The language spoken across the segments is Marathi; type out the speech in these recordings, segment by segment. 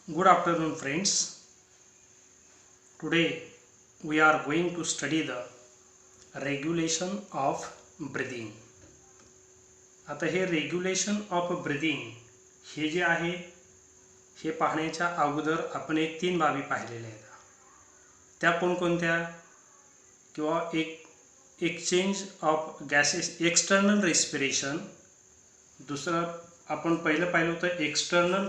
Good afternoon, friends. Today we are going to study the regulation of breathing. आता हे रेग्युलेशन ऑफ ब्रीदिंग हे जे आहे हे पाहण्याच्या अगोदर आपण एक 3 बाबी पाहिलेल्या आहेत. त्या कोणकोणत्या? किंवा एक exchange of gases, external respiration. दुसरं आपण पहिलं पाहिलं होतं एक्सटर्नल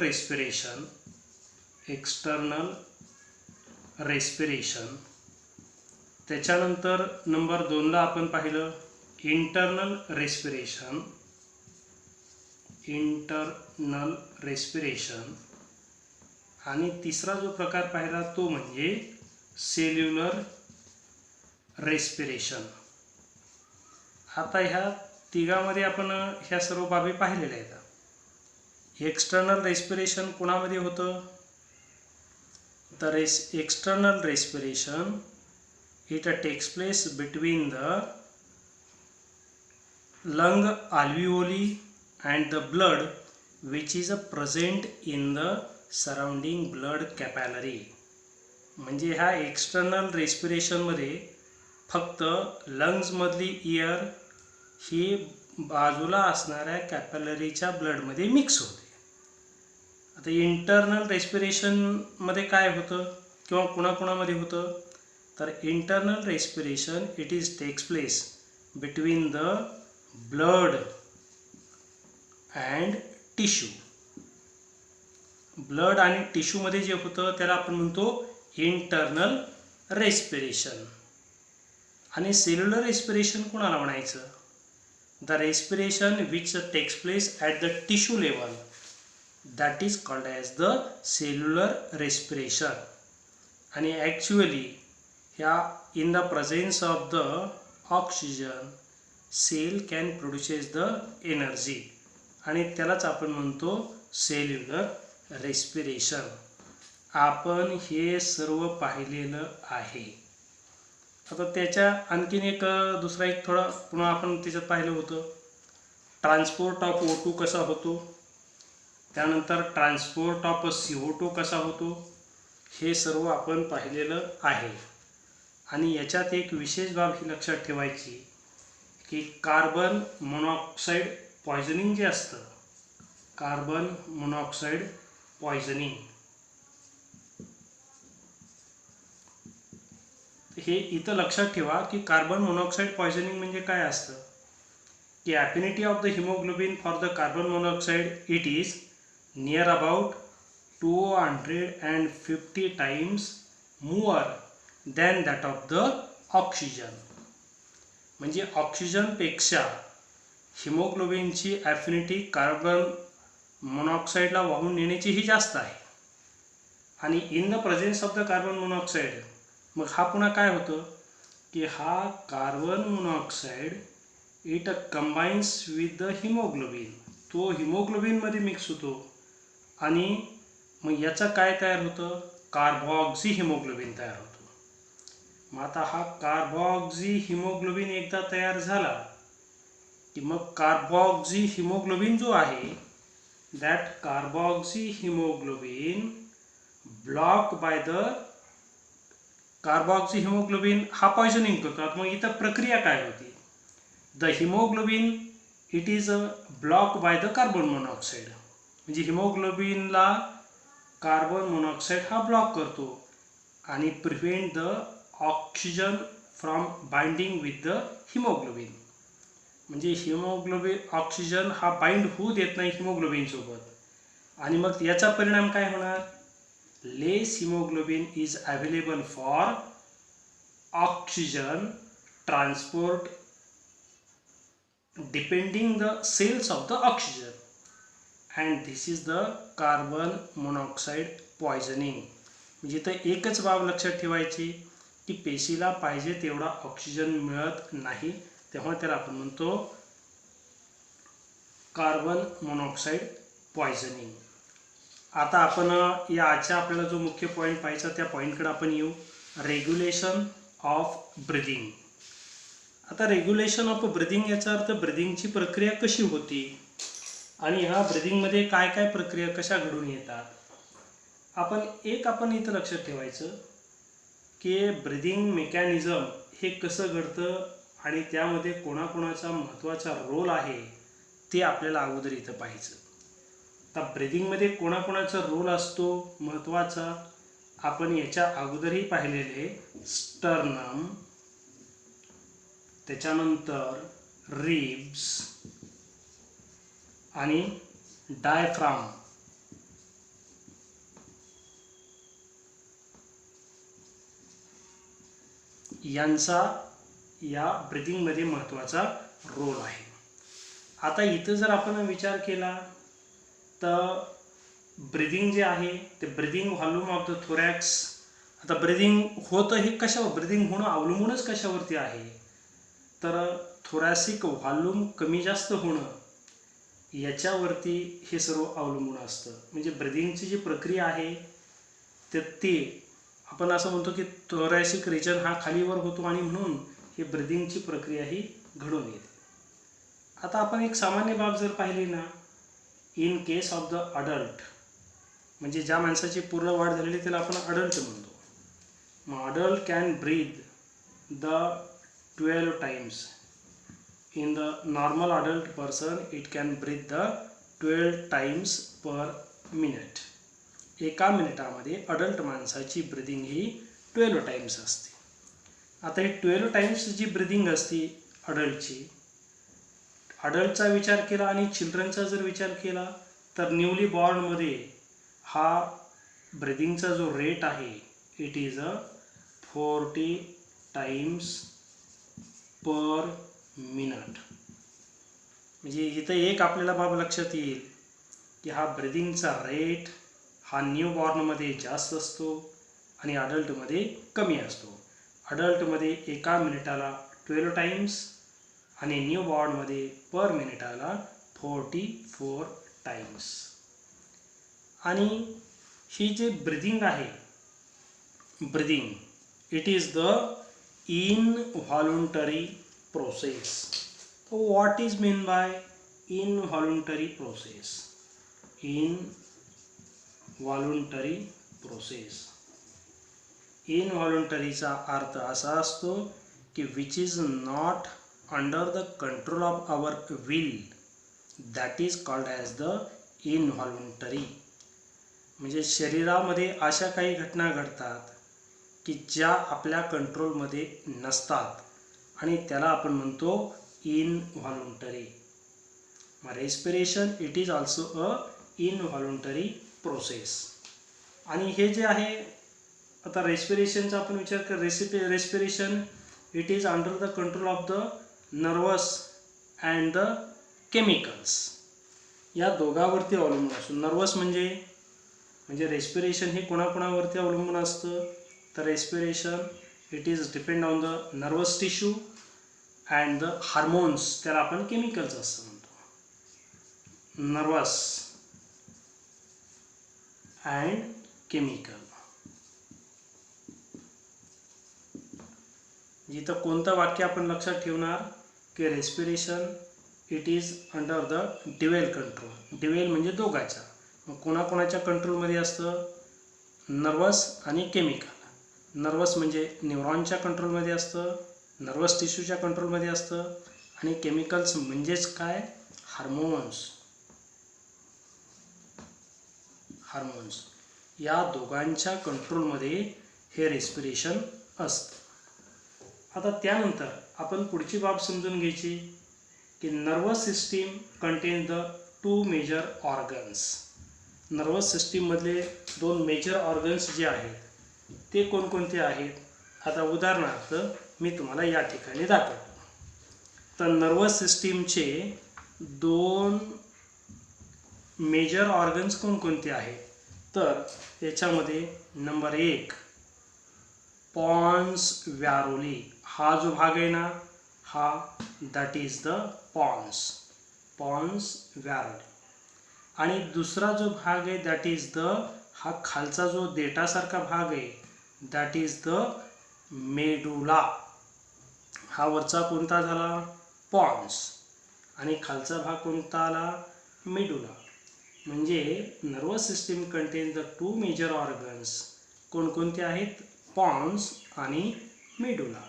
रेस्पिरेशन. त्याच्यानंतर नंबर 2ला आपण पाहिलं इंटरनल रेस्पिरेशन. आणि तिसरा जो प्रकार पाहिला तो म्हणजे सेल्युलर रेस्पिरेशन. आता ह्या तिघामध्ये आपण ह्या सर्व बाबी पाहिलेल्या आहेत. एक्सटर्नल रेस्पिरेशन कोणामध्ये होतं? तर external respiration it takes place between the lung alveoli and the blood which is present in the surrounding blood capillary. म्हणजे ह्या एक्सटर्नल रेस्पिरेशनमध्ये फक्त लंग्समधली एअर ही बाजूला असणाऱ्या कॅपिलरीच्या ब्लडमध्ये मिक्स होते. आता इंटरनल रेस्पिरेशनमध्ये काय होतं किंवा कुणाकुणामध्ये होतं? तर internal respiration it takes place between the blood and tissue. Blood आणि टिश्यूमध्ये जे होतं त्याला आपण म्हणतो इंटरनल रेस्पिरेशन. आणि सेल्युलर रेस्पिरेशन कोणाला म्हणायचं? The respiration which takes place at the tissue level, that is called as the cellular respiration. आणि ॲक्च्युअली ह्या in the presence of the oxygen cell can produces the energy आणि त्यालाच आपण म्हणतो सेल्युलर रेस्पिरेशन. आपण हे सर्व पाहिलेलं आहे. आता त्याच्या आणखीन एक दुसरा एक थोडा पुन्हा आपण त्याच्यात पाहिलं होतं ट्रान्सपोर्ट ऑफ O2 कसा होतो, त्यानंतर ट्रान्सपोर्ट ऑफ CO2 कसा होतो, हे सर्व आपण पाहिलेलं आहे. आणि याच्यात एक विशेष बाब ही लक्षात ठेवायची की कार्बन मोनॉक्साईड पॉयझनिंग जे असतं, कार्बन मोनॉक्साईड पॉयझनिंग हे इथं लक्षात ठेवा की कार्बन मोनॉक्साईड पॉयझनिंग म्हणजे काय असतं की affinity of the haemoglobin for the carbon monoxide it is near about 250 times more than that of the oxygen. म्हणजे ऑक्सिजनपेक्षा हिमोग्लोबिनची ॲफिनिटी कार्बन मोनॉक्साईडला वाहून नेण्याची ही जास्त आहे. आणि in the presence of the carbon monoxide मग हा पुन्हा काय होतं की हा carbon monoxide it combines with the haemoglobin, तो हिमोग्लोबिनमध्ये मिक्स होतो आणि मग याचं काय तयार होतं? कार्बॉक्सी हिमोग्लोबिन तयार होतं. मग आता हा कार्बॉक्सी हिमोग्लोबिन एकदा तयार झाला की मग कार्बॉक्सी हिमोग्लोबिन जो आहे that carboxy haemoglobin block by the carboxy haemoglobin हा पॉयझनिंग करतो. मग इथं प्रक्रिया काय होती? The haemoglobin it is block by the carbon monoxide. म्हणजे हिमोग्लोबिनला कार्बन मोनॉक्साईड हा ब्लॉक करतो आणि prevent the oxygen from binding with the haemoglobin. म्हणजे हिमोग्लोबिन ऑक्सिजन हा बाइंड होऊ देत नाही हिमोग्लोबिनसोबत. आणि मग याचा परिणाम काय होणार? Less haemoglobin is available for oxygen transport depending the cells of the oxygen and this is the carbon monoxide poisoning. म्हणजे तर एकच बाब लक्षात ठेवायची की पेशीला पाहिजे तेवढा ऑक्सिजन मिळत नाही, तेव्हा त्याला आपण म्हणतो कार्बन मोनॉक्साईड पॉयझनिंग. आता आपण याच्या आपल्याला जो मुख्य पॉईंट पाहायचा त्या पॉईंटकडे आपण येऊ. Regulation of breathing. आता रेग्युलेशन ऑफ ब्रीदिंग याचा अर्थ ब्रीदिंगची प्रक्रिया कशी होती आणि ह्या ब्रीदिंगमध्ये काय काय प्रक्रिया कशा घडून येतात. आपण इथं लक्षात ठेवायचं की ब्रीदिंग मेकॅनिझम हे कसं घडतं आणि त्यामध्ये कोणाकोणाचा महत्त्वाचा रोल आहे ते आपल्याला अगोदर इथं पाहायचं. आता ब्रीदिंगमध्ये कोणाकोणाचा रोल असतो महत्त्वाचा आपण याच्या अगोदरही पाहिलेले. स्टर्नम, त्याच्यानंतर रिब्स आणि डायफ्राम यांचा या ब्रीदिंगमध्ये महत्त्वाचा रोल आहे. आता इथं जर आपण विचार केला तर ब्रीदिंग जे आहे ते breathing volume of the thorax. आता ब्रीदिंग होतं हे कशावर, ब्रीदिंग होणं अवलंबूनच कशावरती आहे तर थोरॅसिक व्हॉल्यूम कमी जास्त होणं याच्यावरती हे सर्व अवलंबून असतं. म्हणजे ब्रीदिंगची जी प्रक्रिया आहे तर ती आपण असं म्हणतो की थोरॅसिक रिजन हा खालीवर होतो आणि म्हणून ही ब्रीदिंगची प्रक्रिया ही घडून येते. आता आपण एक सामान्य बाब जर पाहिली ना, in case of the adult म्हणजे ज्या माणसाची पूर्ण वाढ झालेली त्याला आपण अडल्ट म्हणतो. मग adult can breathe the 12 times. In the normal adult person it can breathe the 12 times per minute. एका मिनिटामध्ये अडल्ट माणसाची ब्रीदिंग ही 12 टाइम्स असते. आता ही 12 टाइम्स जी ब्रीदिंग असते अडल्टचा विचार केला आणि चिल्ड्रनचा जर विचार केला तर न्यूली बॉर्नमध्ये हा ब्रीदिंगचा जो रेट आहे it is 40 times per minute. म्हणजे इथं एक आपल्याला बाब लक्षात येईल की हा ब्रीदिंगचा रेट हा न्यू बॉर्नमध्ये जास्त असतो आणि अडल्टमध्ये कमी असतो. अडल्टमध्ये एका मिनिटाला 12 टाइम्स आणि न्यू बॉर्नमध्ये पर मिनिटाला 44 टाइम्स. आणि ही जे ब्रीदिंग आहे breathing it is the involuntary process. What is mean by involuntary process? Involuntary process, इनव्हॉल्युंटरीचा अर्थ असा असतो की which is not under the control of our will, that is called as the involuntary. म्हणजे शरीरामध्ये अशा काही घटना घडतात की ज्या आपल्या कंट्रोलमध्ये नसतात आणि त्याला आपण म्हणतो इनव्हॉल्युंटरी. मग respiration it is also a involuntary process. आणि हे जे आहे आता रेस्पिरेशनचा आपण विचार कर. Respiration it is under the control of the nervous and the chemicals. या दोघांवरती अवलंबून असतो. नर्वस म्हणजे रेस्पिरेशन हे कोणाकोणावरती अवलंबून असतं तर respiration it is depend on the nervous tissue and the hormones, त्याला आपण केमिकल्स असं म्हणतो. Nervous and chemical. जिथं कोणतं वाक्य आपण लक्षात ठेवणार की respiration it is under the dual control. Dual म्हणजे दोघांच्या. मग कोणाकोणाच्या कंट्रोलमध्ये असतं नर्वस आणि केमिकल. नर्वस म्हणजे न्यूरॉनच्या कंट्रोलमध्ये असतं, नर्वस टिश्यूच्या कंट्रोलमध्ये असतं आणि केमिकल्स म्हणजेच काय हार्मोन्स. या दोघांच्या कंट्रोलमध्ये हे रेस्पिरेशन असतं. आता त्यानंतर आपण पुढची बाब समजून घ्यायची की nervous system contain the 2 major organs. Nervous सिस्टीममधले 2 मेजर ऑर्गन्स जे आहेत ते कोणकोणते आहेत? आता उदाहरणार्थ मी तुम्हाला या ठिकाणी दाखवतो. तर नर्वस सिस्टीमचे 2 मेजर ऑर्गन्स कोणकोणते आहेत तर याच्यामध्ये नंबर 1 पॉन्स व्यारोली. हा जो भाग आहे ना हा दॅट इज द पॉन्स व्यारोली. आणि दुसरा जो भाग आहे दॅट इज द हा खालचा जो देठासारखा भाग आहे दॅट इज द मेडुला. हा वरचा कोणता झाला पॉन्स आणि खालचा भाग कोणता आला मेडुला. म्हणजे nervous system contain the two major organs. कोणकोणते आहेत? पॉन्स आणि medulla.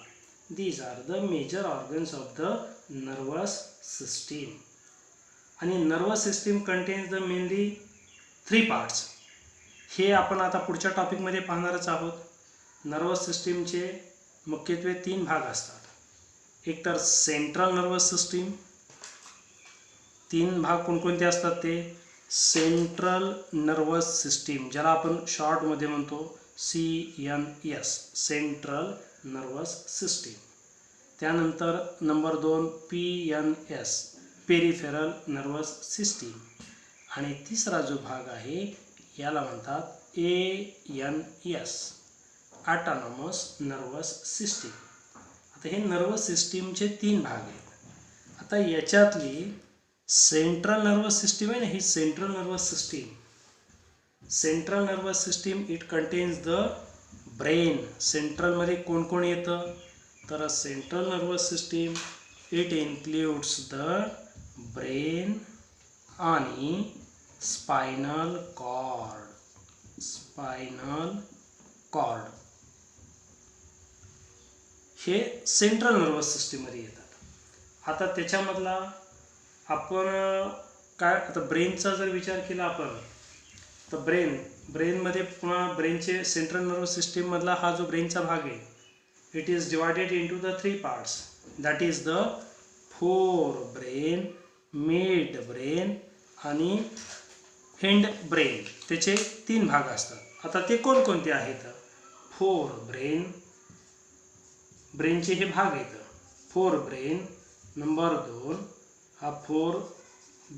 These are the major organs of the nervous system. आणि nervous system contains the mainly 3 parts. हे आपण आता पुढच्या टॉपिकमध्ये पाहणारच आहोत. नर्वस सिस्टीमचे मुख्यत्वे 3 भाग असतात. एक तर सेंट्रल नर्वस सिस्टीम. 3 भाग कोणकोणते असतात ते? सेंट्रल नर्वस सिस्टीम, ज्याला आपण शॉर्टमध्ये म्हणतो CNS, सेंट्रल नर्वस सिस्टीम. त्यानंतर number 2 PNS, peripheral nervous system. आणि तिसरा जो भाग आहे याला म्हणतात ANS, ऑटोनॉमस नर्वस सिस्टीम. आता हे नर्वस सिस्टीमचे 3 भाग आहेत. आता याच्यातली सेंट्रल नर्वस सिस्टीम आहे ना, ही central nervous system. Central nervous system it contains the brain. सेंट्रलमध्ये कोण कोण येतं? तर central nervous system it includes the brain आणि स्पायनल कॉर्ड. स्पायनल कॉर्ड हे सेंट्रल नर्वस सिस्टीममध्ये येतात. आता त्याच्यामधला आपण काय, आता ब्रेनचा जर विचार केला आपण तर ब्रेनमध्ये पुन्हा ब्रेनचे सेंट्रल नर्वस सिस्टीममधला हा जो ब्रेनचा भाग आहे it is divided into the 3 parts. That is the fore brain, mid brain आणि हिंड ब्रेन. त्याचे 3 भाग असतात. आता ते कोणकोणते आहेत? फोर ब्रेनचे हे भाग आहेत. फोर ब्रेन नंबर 2 हा fore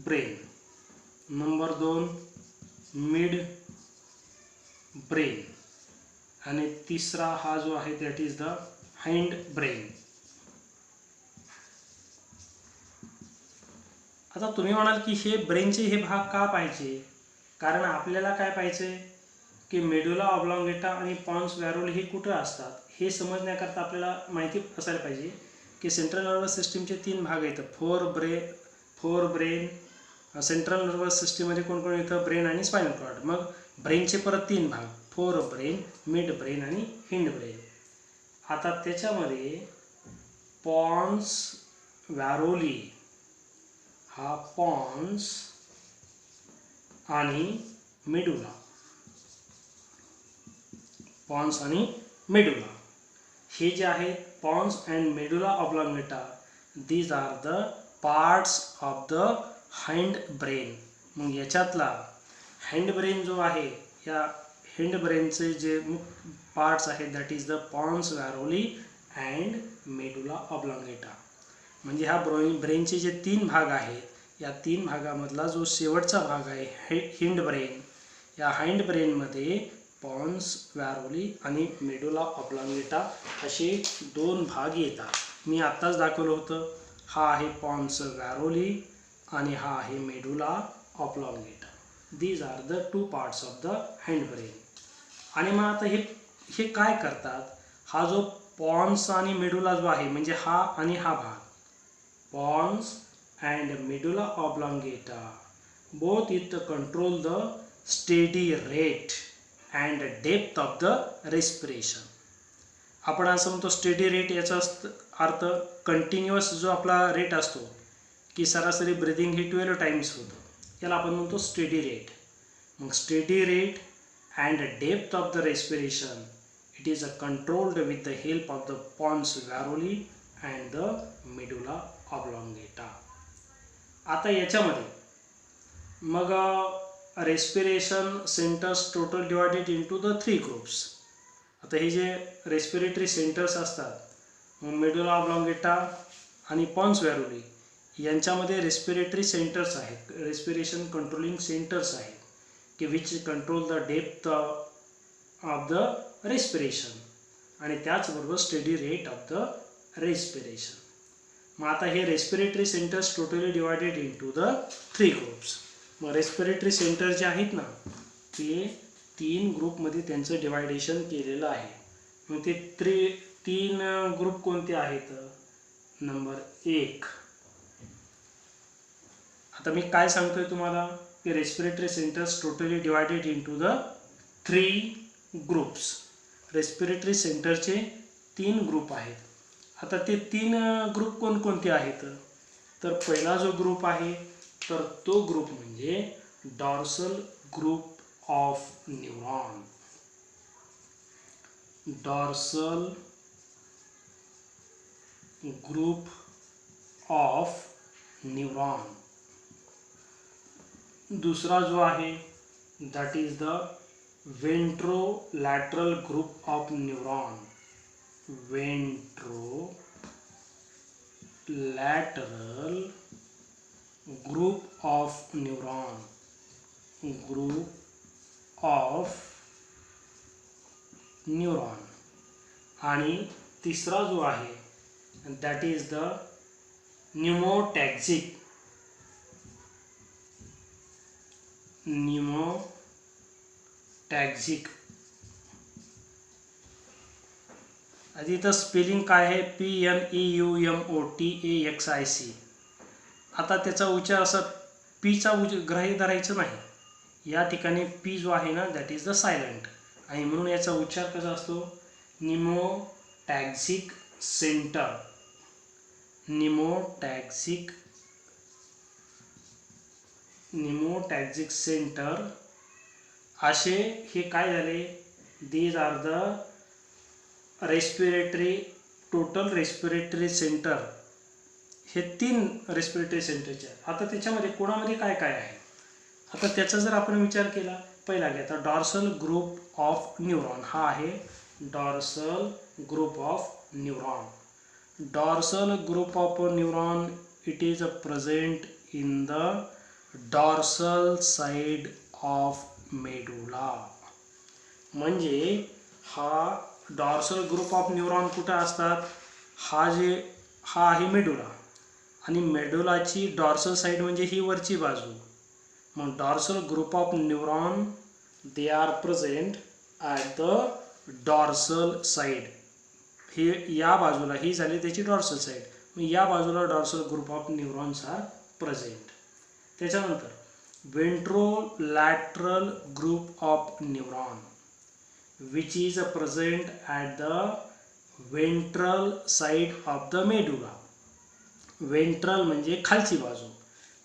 brain, number 2 mid brain आणि तिसरा हा जो आहे that is the hind brain. आता तुम्ही म्हणाल की हे ब्रेनचे हे भाग का पाहिजे? कारण आपल्याला काय पाहिजे की मेडुला ऑब्लॉंगेटा आणि पॉन्स व्हेरोली हे कुठं असतात हे समजण्याकरता आपल्याला माहिती असायला पाहिजे की सेंट्रल नर्वस सिस्टीमचे 3 भाग आहेत. Fore brain. सेंट्रल नर्वस सिस्टीममध्ये कोण कोण येतं? ब्रेन आणि स्पायनल कॉर्ड. मग ब्रेनचे परत 3 भाग, फोर ब्रेन, मिड ब्रेन आणि हिंड ब्रेन. आता त्याच्यामध्ये पॉन्स व्हेरोली हा पॉन्स आणि मेडुला. पॉन्स आणि मेडुला हे जे आहेत pons and medulla oblongata, these are the parts of the hind brain. मग याच्यातला हाइंड ब्रेन जो आहे या हिंड ब्रेनचे जे पार्ट्स आहेत that is the pons varolii and medulla oblongata. म्हणजे ह्या ब्रेनचे जे 3 भाग आहेत या 3 भागामधला जो शेवटचा भाग आहे हिंड ब्रेन, या हाइंड ब्रेनमध्ये पॉन्स व्हेरोली आणि मेडुला ऑब्लॉंगेटा असे 2 भाग येतात. मी आत्ताच दाखवलं होतं. हा आहे पॉन्स व्हेरोली आणि हा आहे medulla oblongata. These are the 2 parts of the hind brain. आणि मग आता हे काय करतात? हा जो पॉन्स आणि मेडुला जो आहे म्हणजे हा आणि हा भाग, pons and medulla oblongata both it control the steady rate and depth of the respiration. आपण असं म्हणतो स्टेडी रेट, याचा अर्थ कंटिन्युअस जो आपला रेट असतो की सरासरी ब्रिदिंग हे 12 टाइम्स होतं, याला आपण म्हणतो स्टेडी रेट. मग steady rate and depth of the respiration it is controlled with the help of the pons varolii and the medulla oblongata. आता याच्यामध्ये मग respiration centres total divided into the 3 groups. आता हे जे रेस्पिरेटरी सेंटर्स असतात मेडुला ऑब्लॉंगेटा आणि पॉन्स व्हेरोली यांच्यामध्ये रेस्पिरेटरी सेंटर्स आहेत, रेस्पिरेशन कंट्रोलिंग सेंटर्स आहेत की which control the depth of the respiration आणि त्याचबरोबर steady rate of the respiration. मग आता हे respiratory centres totally divided into the 3 groups. मग रेस्पिरेटरी सेंटर जे आहेत ना ते 3 ग्रुपमध्ये त्यांचं डिवायडेशन केलेलं आहे. मग ते 3 ग्रुप कोणते आहेत? नंबर 1, आता मी काय सांगतोय तुम्हाला की respiratory centres totally divided into the 3 groups. Respiratory सेंटरचे 3 ग्रुप आहेत. आता ते 3 ग्रुप कोणकोणते आहेत? तर पहिला जो ग्रुप आहे तर तो ग्रुप म्हणजे dorsal group of neuron. Dorsal group of neuron. दूसरा जो आहे that is the ventrolateral group of neuron. Ventrolateral group of neuron. Group of neuron. आणि तिसरा जो आहे that is the pneumotaxic. Pneumotaxic. आधी इथं स्पेलिंग काय आहे? PNEUMOTAXIC. आता त्याचा उच्चार असा पीचा ग्राह्य धरायचं नाही. या ठिकाणी पी जो आहे ना दॅट इज द सायलेंट आणि म्हणून याचा उच्चार कसा असतो? Pneumotaxic centre. Pneumotaxic centre. असे हे काय झाले? These are the respiratory total respiratory centre. हे 3 रेस्पिरेटरी सेंटरचे. आता त्याच्यामध्ये कोणामध्ये काय काय आहे? आता त्याचा जर आपण विचार केला, पहिला घ्या तर डॉर्सल ग्रुप ऑफ न्यूरॉन. हा आहे dorsal group of neuron. Dorsal group of neuron it is present in the dorsal side of medulla. म्हणजे हा डॉर्सल ग्रुप ऑफ न्यूरॉन कुठं असतात? हा आहे मेडुला आणि मेडुलाची डॉर्सल साइड म्हणजे ही वरची बाजू. मग dorsal group of neuron they are present at the dorsal side. हे या बाजूला ही झाली त्याची डॉर्सल साइड. मग या बाजूला dorsal group of neurons are present. त्याच्यानंतर ventrolateral group of neuron which is present at the ventral side of the medulla. Ventral म्हणजे खालची बाजू.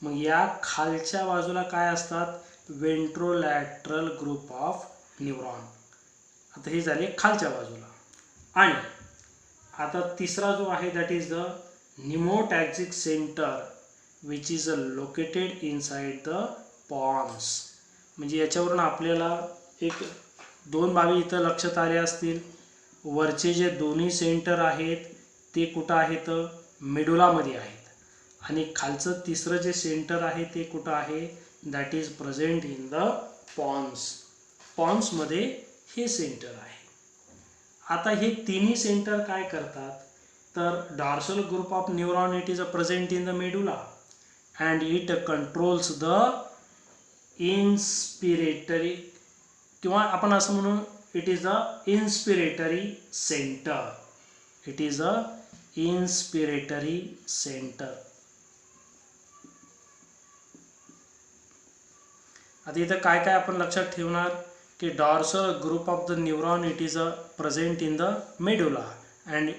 मग या खालच्या बाजूला काय असतात? वेंट्रोलॅटरल ग्रुप ऑफ न्यूरॉन. आता हे झाले खालच्या बाजूला. आणि आता तिसरा जो आहे that is the pneumotaxic centre which is located inside the pons. म्हणजे याच्यावरून आपल्याला एक 2 बाबी इथं लक्षात आल्या असतील. वरचे जे दोन्ही सेंटर आहेत ते कुठं आहेत? मेडुलामध्ये आहेत. आणि खालचं तिसरं जे सेंटर आहे ते कुठं आहे? That is present in the pons. पॉन्समध्ये हे सेंटर आहे. आता हे तिन्ही सेंटर काय करतात? तर dorsal group of neuron it is present in the medulla and it controls the inspiratory, किंवा आपण असं म्हणू it is a inspiratory centre. It is a inspiratory centre. आता इथं काय काय आपण लक्षात ठेवणार की dorsal group of the neuron it is present in the medulla and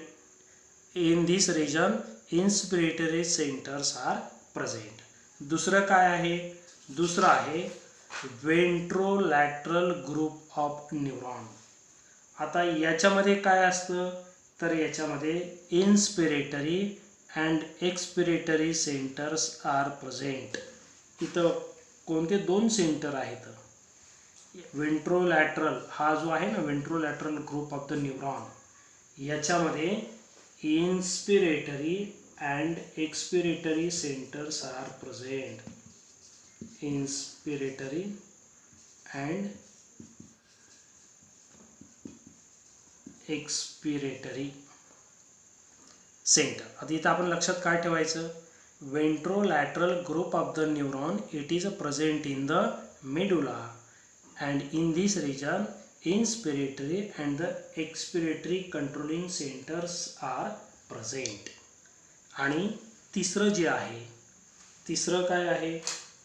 in this region inspiratory centres are present. दुसरं काय आहे? दुसरं आहे वेंट्रोलॅटरल ग्रुप ऑफ न्यूरॉन. आता याच्यामध्ये काय असतं? तर याच्यामध्ये inspiratory and expiratory centres are present. इथं कोणते 2 सेंटर आहेत? वेंट्रोलॅटरल हा जो आहे ना ventrolateral group of the neuron याच्यामध्ये inspiratory and expiratory centres are present. Inspiratory and expiratory centre. आता इथं आपण लक्षात काय ठेवायचं? Ventrolateral group of the neuron it is present in the medulla and in this region inspiratory and the expiratory controlling centres are present. आणि तिसरं जे आहे, तिसरं काय आहे?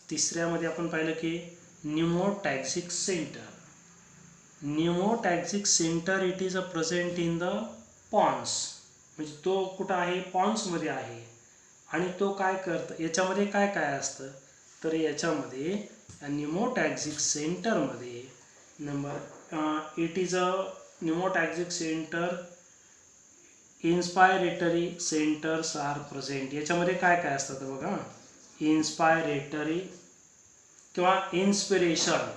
तिसऱ्यामध्ये आपण पाहिलं की pneumotaxic centre. Pneumotaxic centre it is a present in the pons, म्हणजे तो कुठं आहे, पॉन्समध्ये आहे. आणि तो काय करतं, याच्यामध्ये काय काय असतं, तर याच्यामध्ये न्यूमोटॅक्सिक सेंटरमध्ये it is a pneumotaxic centre inspiratory centres are present. याच्यामध्ये काय काय असतं बघा, इन्स्पायरेटरी किंवा inspiration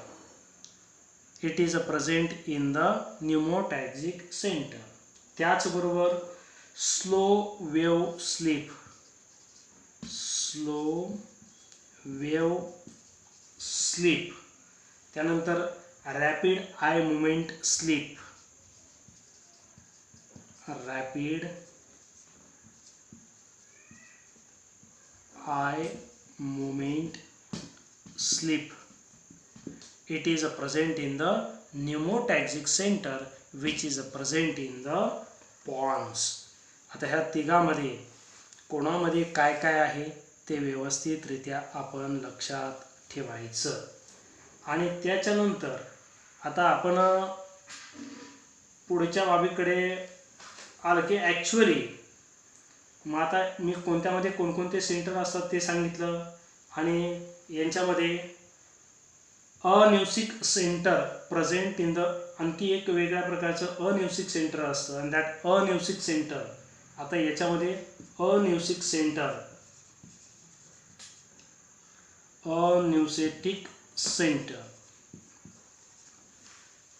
it is a present in the pneumotaxic centre. त्याचबरोबर slow wave sleep, slow wave sleep, त्यानंतर rapid eye movement sleep, rapid eye movement sleep. It is present in the pneumotactic center which is present in the pons. आता ह्या तिघामध्ये कोणामध्ये काय काय आहे ते व्यवस्थितरित्या आपण लक्षात ठेवायचं. आणि त्याच्यानंतर आता आपण पुढच्या बाबीकडे आलं की ॲक्च्युअली मग आता मी कोणत्यामध्ये कोणकोणते सेंटर असतात ते सांगितलं. आणि यांच्यामध्ये अन्यूसिक सेंटर प्रेझेंट इन द, आणखी एक वेगळ्या प्रकारचं अन्यूसिक सेंटर असतं आणि दॅट अन्यूसिक सेंटर. आता याच्यामध्ये apneustic centre, apneustic centre,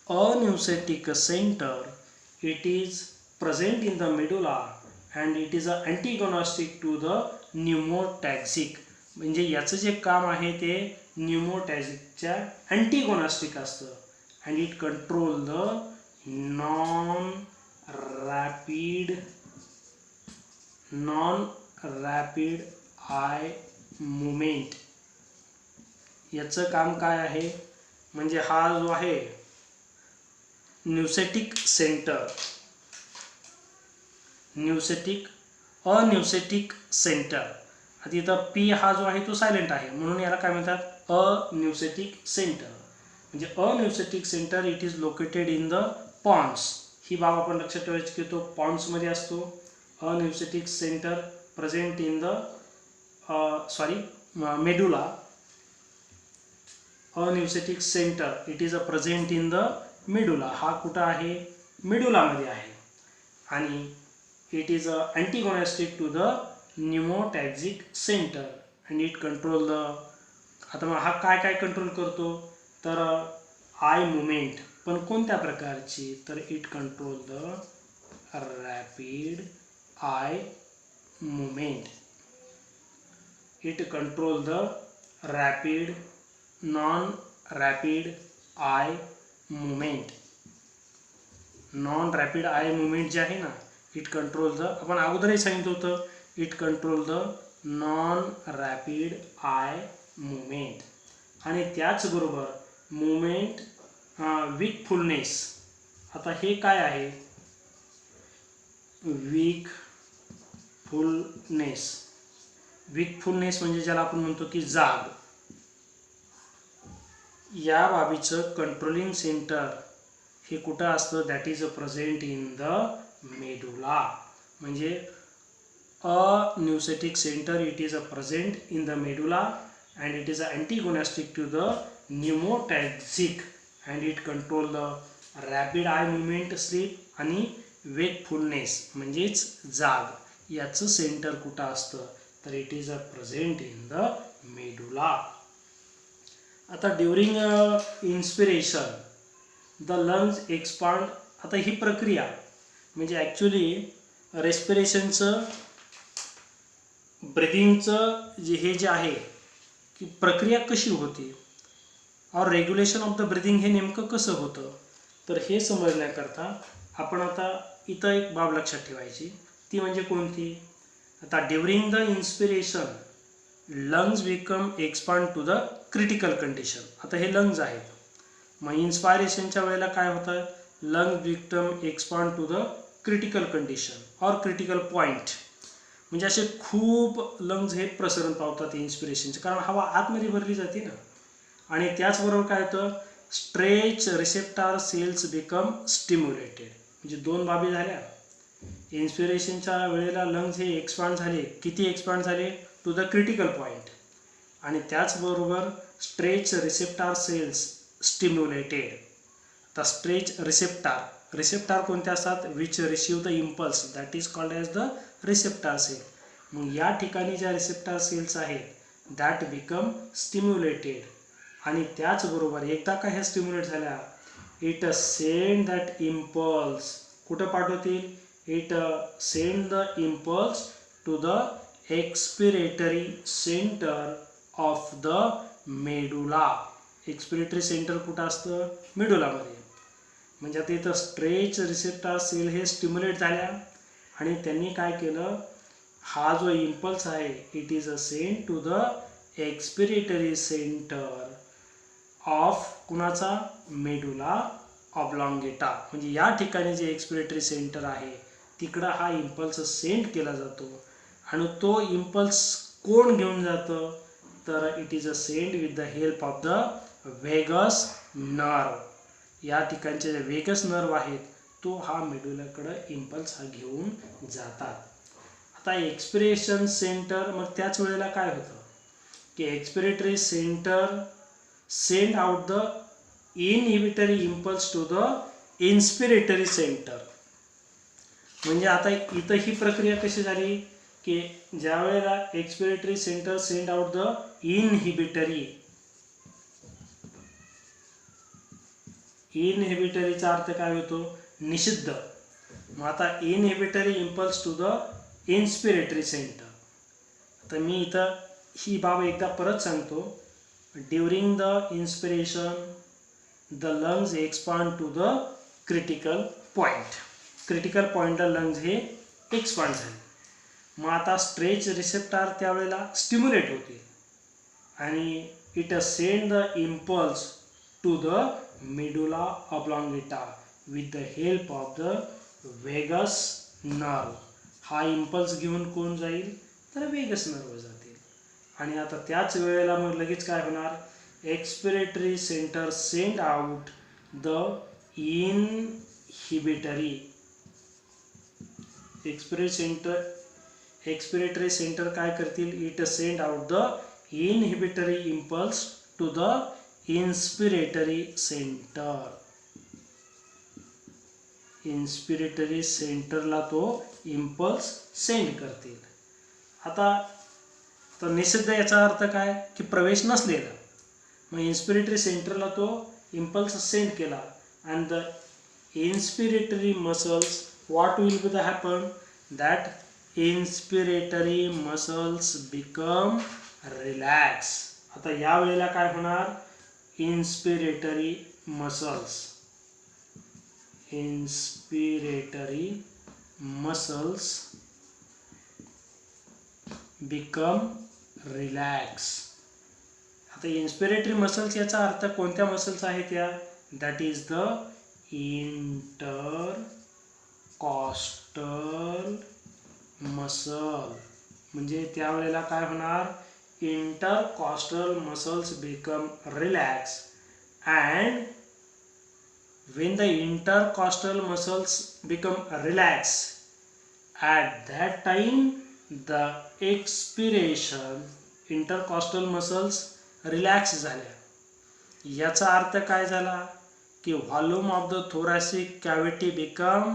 apneustic centre it is present in the medulla and it is a antagonistic to the pneumotaxic. म्हणजे याचं जे काम आहे ते न्यूमोटॅक्सिकच्या अँटीगोनास्टिक असतं. And it control the non rapid eye movement. याचं काम काय आहे, म्हणजे हा जो आहे न्यूसेटिक सेंटर, अन्यूसेटिक सेंटर. आता इथं पी हा जो आहे तो सायलेंट आहे म्हणून याला काय म्हणतात, अन्यूसेटिक सेंटर. म्हणजे apneustic centre it is located in the pons. ही बाब आपण लक्षात ठेवायची की तो पॉन्समध्ये असतो. Apneustic centre present in the medulla. Apneustic centre it is a present in the medulla. हा कुठं आहे, मेडुलामध्ये आहे. आणि it is a antagonistic to the pneumotaxic centre and it control the. आता मग हा काय काय कंट्रोल करतो, तर आय मुवमेंट. पण कोणत्या प्रकारची, तर it control the rapid eye movement. It control the rapid non rapid eye movement. Non rapid eye movement जे आहे ना, इट कंट्रोल द, आपण अगोदरही सांगितलं होतं, it control the non rapid eye movement. आणि त्याचबरोबर मुवमेंट वीकफुलनेस. आता हे काय आहे, वीकफुलनेस. वीकफुलनेस म्हणजे ज्याला आपण म्हणतो की जाग. या बाबीचं कंट्रोलिंग सेंटर हे कुठं असतं, that is present in the medulla. म्हणजे apneustic centre it is present in the medulla and it is antagonistic to the pneumotaxic and it control the rapid eye movement sleep आणि वेकफुलनेस म्हणजेच जाग. याचं सेंटर कुठं असतं, तर it is present in the medulla. आता during inspiration the lungs expand. आता ही प्रक्रिया म्हणजे ॲक्च्युली रेस्पिरेशनचं, ब्रिदिंगचं जे आहे की प्रक्रिया कशी होती, और रेग्युलेशन ऑफ द ब्रिदिंग हे नेमकं कसं होतं, तर हे समजण्याकरता आपण आता इथं एक बाब लक्षात ठेवायची. ती म्हणजे कोणती, आता during the inspiration lungs become expand to the critical condition. आता हे लंग्स आहेत, मग इन्स्पायरेशनच्या वेळेला काय होतं, lungs become expand to the critical condition और क्रिटिकल पॉईंट. म्हणजे असे खूप लंग्स हे प्रसरण पावतात इन्स्पिरेशनचे, कारण हवा आतमध्ये भरली जाते ना. आणि त्याचबरोबर काय होतं, stretch receptor cells become stimulated. म्हणजे दोन बाबी झाल्या. इन्स्पिरेशनच्या वेळेला लंग्स हे एक्सपांड झाले. किती एक्सपांड झाले? To the critical point. आणि त्याचबरोबर stretch receptor cells stimulated. The stretch receptor कोणते असतात? Which receive the impulse, that is called as the receptor cell. मग या ठिकाणी ज्या रिसेप्टार सेल्स आहेत दॅट बिकम स्टिम्युलेटेड. आणि त्याचबरोबर एकदा का ह्या स्टिम्युलेट झाल्या, इट सेंड दॅट इम्पल्स. कुठं पाठवतील? It send the impulse to the expiratory centre of the medulla. Expiratory centre कुठं असतं? मेडुलामध्ये. म्हणजे आता इथं स्ट्रेच रिसेप्टार सेल हे स्टिम्युलेट झाल्या आणि त्यांनी काय केलं, हा जो इम्पल्स आहे it is send to the expiratory centre of कुणाचा? Medulla oblongata. म्हणजे या ठिकाणी जे एक्सपिरेटरी सेंटर आहे तिकडं हा इम्पल्स सेंड केला जातो. आणि तो इम्पल्स कोण घेऊन जातं? तर it is send with the help of the vagus nerve. या ठिकाणचे जे व्हेगस नर्व आहेत तो हा मेडुलाकडं इम्पल्स हा घेऊन जातात. आता एक्सपिरेशन सेंटर, मग त्याच वेळेला काय होतं की expiratory centre send out the inhibitory impulse to the inspiratory centre. म्हणजे आता इथं ही प्रक्रिया कशी झाली की ज्या वेळेला expiratory centre send out the इनहिबिटरीचा अर्थ काय होतो? निषिद्ध. मग आता inhibitory impulse to the inspiratory centre. आता मी इथं ही बाब एकदा परत सांगतो. During the inspiration the lungs expand to the critical point. Critical पॉईंटला लंग्स हे एक्सपांड झाले. मग आता स्ट्रेच रिसेप्टार त्यावेळेला स्टिम्युलेट होतील आणि it send the impulse to the medulla oblongata with the help of the vagus nerve. हा इम्पल्स घेऊन कोण जाईल? तर व्हेगस नर्व जातील. आणि आता त्याच वेळेला मग लगेच काय होणार? Expiratory centre send out the inhibitory. Expiratory centre काय करतील? It send out the inhibitory impulse to the inspiratory centre. Inspiratory सेंटरला तो इम्पल्स सेंड करतील. आता तर निषिद्ध याचा अर्थ काय की प्रवेश नसलेला. मग इन्स्पिरेटरी सेंटरला तो इम्पल्स सेंड केला and the inspiratory muscles, what will be the happen? That inspiratory muscles become relax. आता या वेळेला काय होणार? inspiratory muscles become relax. आता इन्स्पिरेटरी मसल्स याचा अर्थ कोणत्या मसल्स आहेत या? That is the intercostal muscle. म्हणजे त्यावेळेला काय होणार? Intercostal muscles become relax and when the intercostal muscles become relaxed at that time the expiration intercostal muscles relax झाल्या. याचा अर्थ काय झाला की volume of the thoracic cavity become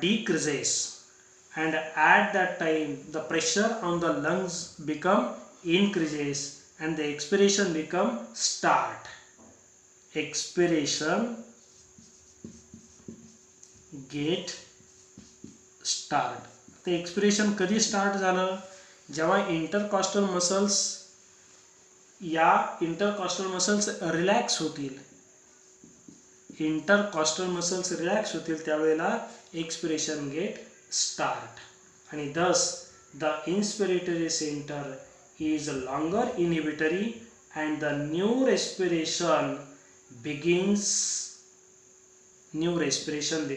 decreases and at that time the pressure on the lungs become increases and the expiration become start. Expiration get start. ते एक्सपिरेशन कधी स्टार्ट झालं? जेव्हा इंटरकॉस्टल मसल्स रिलॅक्स होतील. इंटरकॉस्टल मसल्स रिलॅक्स होतील त्यावेळेला एक्सपिरेशन गेट स्टार्ट. आणि thus the inspiratory center is longer inhibitory and the new respiration begins new respiration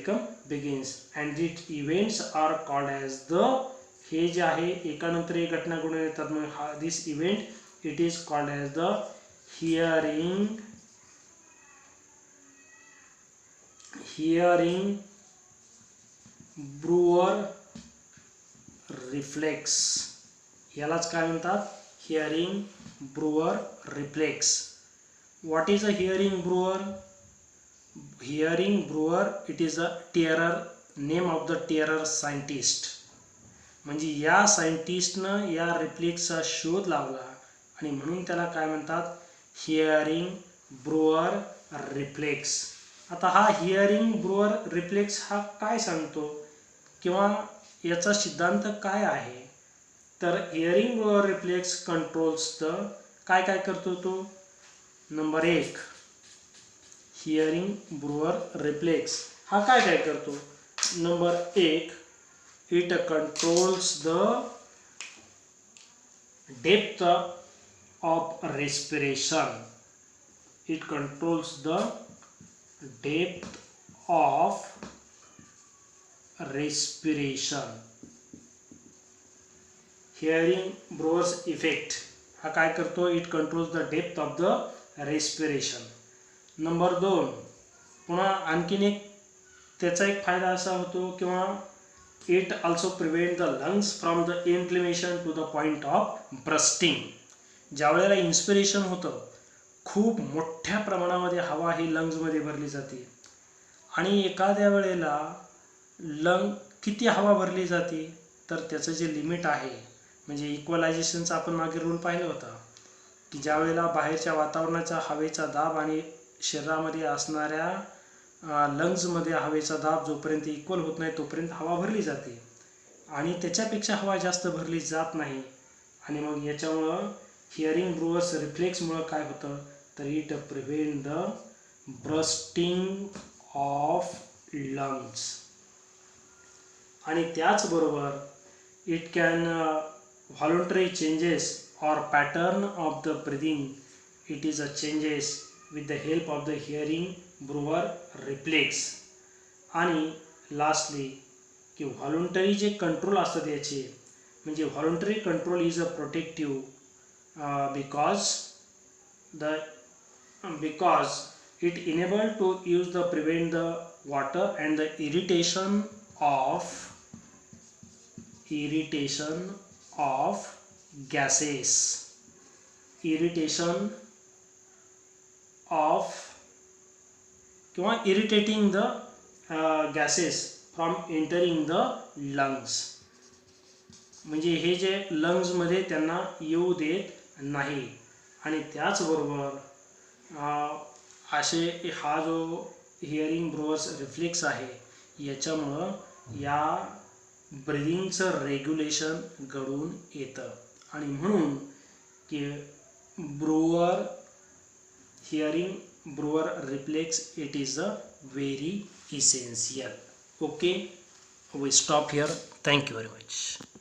begins and these events are called as the, हे जे आहे एकानंतर एक घटना घडून येतात मग this event it is called as the hearing Brewer reflex, यालाच काय म्हणतात, hearing Brewer reflex. What is a hearing Brewer? Hearing Brewer, it is a name of the terror scientist. म्हणजे या सायंटिस्टनं या रिफ्लेक्सचा शोध लावला आणि म्हणून त्याला काय म्हणतात, हिअरिंग ब्रुअर रिफ्लेक्स. आता हा हिअरिंग ब्रुअर रिफ्लेक्स हा काय सांगतो किंवा याचा सिद्धांत काय आहे, तर hearing brewer reflex controls the, काय काय करतो तो, नंबर 1 हिअरिंग ब्रुअर रिफ्लेक्स हा काय काय करतो, number 1 it controls the depth of respiration. It controls the depth of respiration. Hearing Brewer's effect हा काय करतो, it controls the depth of the respiration. Number 2 पुन्हा आणखीन एक त्याचा एक फायदा असा होतो किंवा it also prevent the lungs from the inflammation to the point of bursting. ज्या वेळेला इन्स्पिरेशन होतं खूप मोठ्या प्रमाणामध्ये हवा ही लंग्समध्ये भरली जाते आणि एखाद्या वेळेला किती हवा भरली जाते, तर त्याचं जे लिमिट आहे म्हणजे इक्वलायझेशनचा आपण मागे रूल पाहिलं होता की ज्या वेळेला बाहेरच्या वातावरणाचा हवेचा दाब आणि शरीरामध्ये असणाऱ्या लंग्समध्ये हवेचा दाब जोपर्यंत इक्वल होत नाही तोपर्यंत हवा भरली जाते आणि त्याच्यापेक्षा हवा जास्त भरली जात नाही आणि मग याच्यामुळं हिअरिंग ब्रुअर्स रिफ्लेक्समुळं काय होतं, तर it prevent the bursting of lungs. आणि त्याचबरोबर it can voluntary changes or pattern of the breathing, it is a changes with the help of the hearing Brewer reflex. आणि लास्टली की व्हॉलंटरी जे कंट्रोल असतात याचे, म्हणजे voluntary control is a protective because it enable to use the prevent the water and the irritation of gases, irritation of किंवा irritating the gases from entering the lungs, म्हणजे हे जे लंग्समध्ये त्यांना येऊ देत नाही. आणि त्याचबरोबर असे हा जो हिअरिंग ब्रुअर्स रिफ्लेक्स आहे याच्यामुळं या ब्रीदिंगचं रेग्युलेशन घडून येतं आणि म्हणून की hearing Brewer reflex, it is a very essential. Okay, we stop here. Thank you very much.